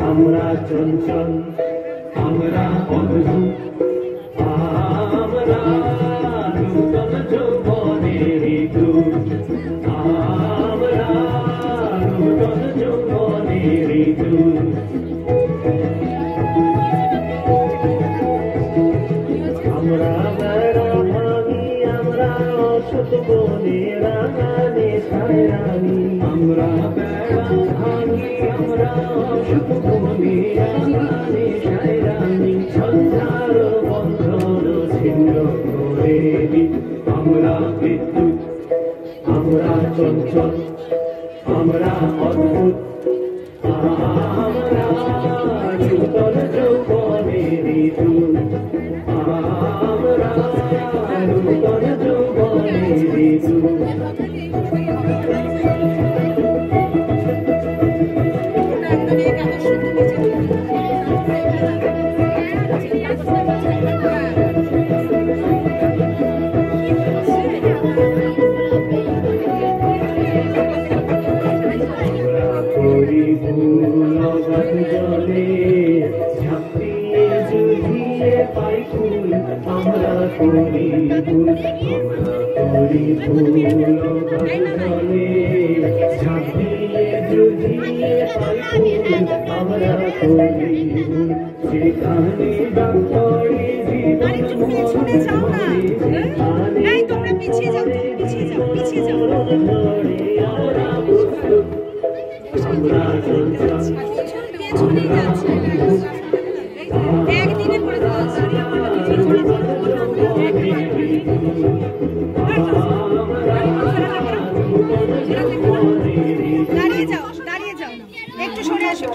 আমরা চঞ্চল আমরা অদ্ভুত আমরা নূতন যৌবনের দূত আমরা নূতন যৌবনের দূত আমরা বেড়া ভাঙি আমরা অসৎ বনে রাঙানি সায়রানি আমরা বেড়া ভাঙি আমরা অসৎ বনে রাঙানি সায়রানি সন্ধ্যার বন্ধন ছিন্ন করে দি আমরা বিদ্যুৎ আমরা চঞ্চল আমরা অদ্ভুত আমরা নূতন যৌবনের দূত আমরা নূতন যৌবনের দূত জলে ঝাঁপিয়ে জুড়িয়ে পাই ফুল আমরা করি ভুল জলে ঝাঁপিয়ে জুড়িয়ে পাই ফুল আমরা করি ভুল সেখানে ডাক পড়ে জীবন আমরা চঞ্চল একদিনে করে দাঁড়িয়ে যাও একটু সরে আসো